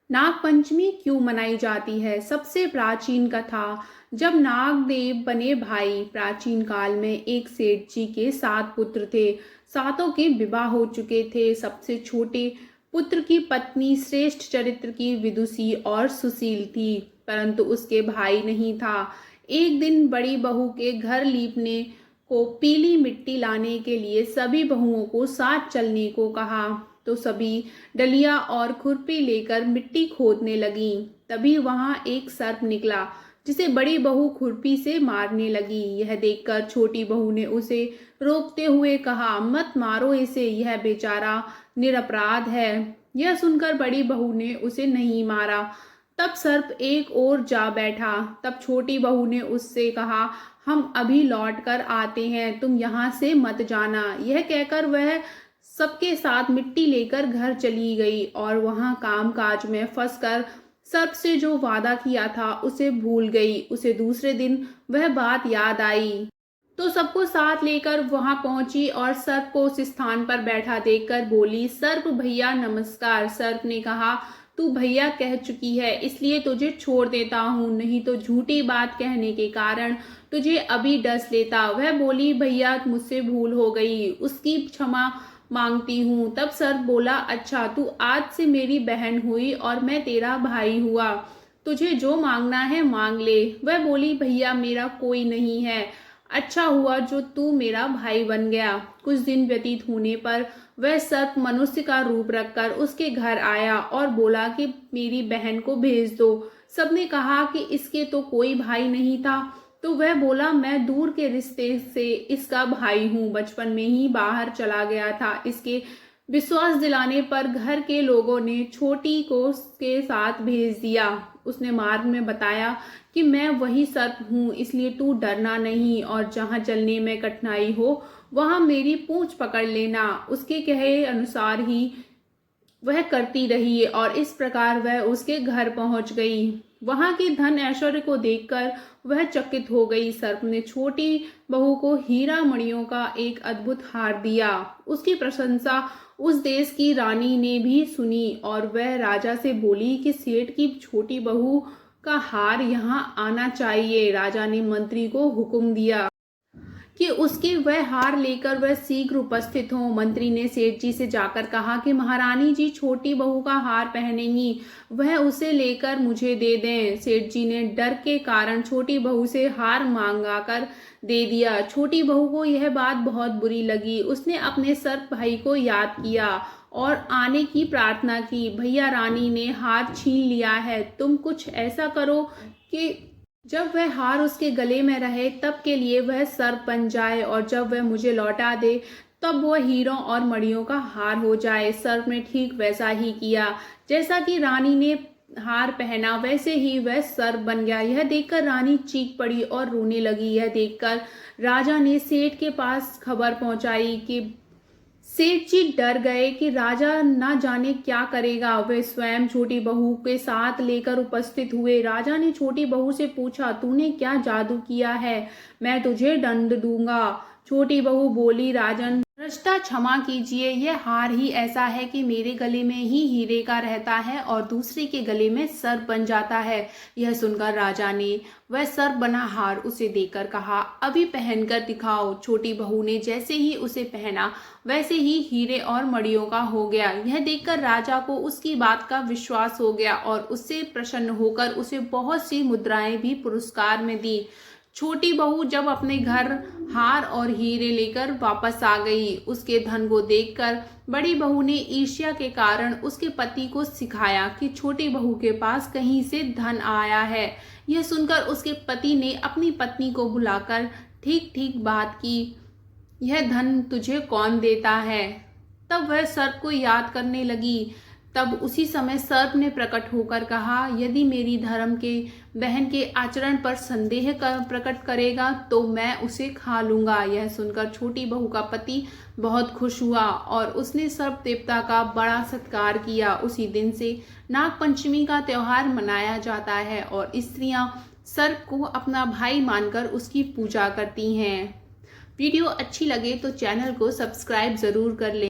नागपंचमी क्यों मनाई जाती है? सबसे प्राचीन कथा। जब नागदेव बने भाई, प्राचीन काल में एक सेठ जी के 7 पुत्र थे। सातों के विवाह हो चुके थे। सबसे छोटे पुत्र की पत्नी श्रेष्ठ चरित्र की विदुषी और सुशील थी, परंतु उसके भाई नहीं था। एक दिन बड़ी बहू के घर लीपने को पीली मिट्टी लाने के लिए सभी बहुओं को साथ चलने को कहा, तो सभी डलिया और खुरपी लेकर मिट्टी खोदने लगी। तभी वहां एक सर्प निकला, जिसे बड़ी बहू खुरपी से मारने लगी। यह देखकर छोटी बहू ने उसे रोकते हुए कहा, मत मारो इसे, यह बेचारा निरपराध है। यह सुनकर बड़ी बहू ने उसे नहीं मारा। तब सर्प एक ओर जा बैठा। तब छोटी बहू ने उससे कहा, हम अभी लौट कर आते हैं, तुम यहाँ से मत जाना। यह कहकर वह सबके साथ मिट्टी लेकर घर चली गई और वहां कामकाज में फंसकर सर्प से जो वादा किया था उसे भूल गई। उसे दूसरे दिन वह बात याद आई, तो सबको साथ लेकर वहां पहुंची और सर्प को उस स्थान पर बैठा देखकर बोली, सर्प भैया नमस्कार। सर्प ने कहा, तू भैया कह चुकी है, इसलिए तुझे छोड़ देता हूँ, नहीं तो झूठी बात कहने के कारण तुझे अभी डस लेता। वह बोली, भैया मुझसे भूल हो गई, उसकी क्षमा मांगती हूँ। तब सर्प बोला, अच्छा तू आज से मेरी बहन हुई और मैं तेरा भाई हुआ, तुझे जो मांगना है मांग ले। वह बोली, भैया मेरा कोई नहीं है, अच्छा हुआ जो तू मेरा भाई बन गया। कुछ दिन व्यतीत होने पर वह सर्प मनुष्य का रूप रखकर उसके घर आया और बोला कि मेरी बहन को भेज दो। सबने कहा कि इसके तो कोई भाई नहीं था, तो वह बोला, मैं दूर के रिश्ते से इसका भाई हूँ, बचपन में ही बाहर चला गया था। इसके विश्वास दिलाने पर घर के लोगों ने छोटी को उसके साथ भेज दिया। उसने मार्ग में बताया कि मैं वही सर्प हूँ, इसलिए तू डरना नहीं और जहाँ चलने में कठिनाई हो वहाँ मेरी पूंछ पकड़ लेना। उसके कहे अनुसार ही वह करती रही और इस प्रकार वह उसके घर पहुंच गई। वहां के धन ऐश्वर्य को देखकर वह चकित हो गई। सर्प ने छोटी बहू को हीरा मणियों का एक अद्भुत हार दिया। उसकी प्रशंसा उस देश की रानी ने भी सुनी और वह राजा से बोली कि सेठ की छोटी बहू का हार यहाँ आना चाहिए। राजा ने मंत्री को हुक्म दिया कि उसके वह हार लेकर वह शीघ्र उपस्थित हो। मंत्री ने सेठ जी से जाकर कहा कि महारानी जी छोटी बहू का हार पहनेंगी, वह उसे लेकर मुझे दे दें। सेठ जी ने डर के कारण छोटी बहू से हार मांगा कर दे दिया। छोटी बहू को यह बात बहुत बुरी लगी। उसने अपने सर्प भाई को याद किया और आने की प्रार्थना की। भैया रानी ने हार छीन लिया है, तुम कुछ ऐसा करो कि जब वह हार उसके गले में रहे तब के लिए वह सर्प बन जाए और जब वह मुझे लौटा दे तब वह हीरों और मणियों का हार हो जाए। सर्प ने ठीक वैसा ही किया, जैसा कि रानी ने हार पहना वैसे ही वह सर्प बन गया। यह देखकर रानी चीख पड़ी और रोने लगी। यह देखकर राजा ने सेठ के पास खबर पहुंचाई कि सेठ जी डर गए कि राजा ना जाने क्या करेगा। वे स्वयं छोटी बहू के साथ लेकर उपस्थित हुए। राजा ने छोटी बहू से पूछा, तूने क्या जादू किया है, मैं तुझे दंड दूंगा। छोटी बहू बोली, राजन भ्रष्टा क्षमा कीजिए, यह हार ही ऐसा है कि मेरे गले में ही हीरे का रहता है और दूसरे के गले में सर्प बन जाता है। यह सुनकर राजा ने वह सर्प बना हार उसे देकर कहा, अभी पहनकर दिखाओ। छोटी बहू ने जैसे ही उसे पहना वैसे ही हीरे और मणियों का हो गया। यह देखकर राजा को उसकी बात का विश्वास हो गया और उससे प्रसन्न होकर उसे बहुत सी मुद्राएं भी पुरस्कार में दी। छोटी बहू जब अपने घर हार और हीरे लेकर वापस आ गई, उसके धन को देखकर बड़ी बहू ने ईर्ष्या के कारण उसके पति को सिखाया कि छोटी बहू के पास कहीं से धन आया है। यह सुनकर उसके पति ने अपनी पत्नी को बुलाकर ठीक ठीक बात की, यह धन तुझे कौन देता है। तब वह सर्प को याद करने लगी। तब उसी समय सर्प ने प्रकट होकर कहा, यदि मेरी धर्म के बहन के आचरण पर संदेह प्रकट करेगा तो मैं उसे खा लूंगा। यह सुनकर छोटी बहू का पति बहुत खुश हुआ और उसने सर्प देवता का बड़ा सत्कार किया। उसी दिन से नागपंचमी का त्योहार मनाया जाता है और स्त्रियां सर्प को अपना भाई मानकर उसकी पूजा करती हैं। वीडियो अच्छी लगे तो चैनल को सब्सक्राइब जरूर कर लें।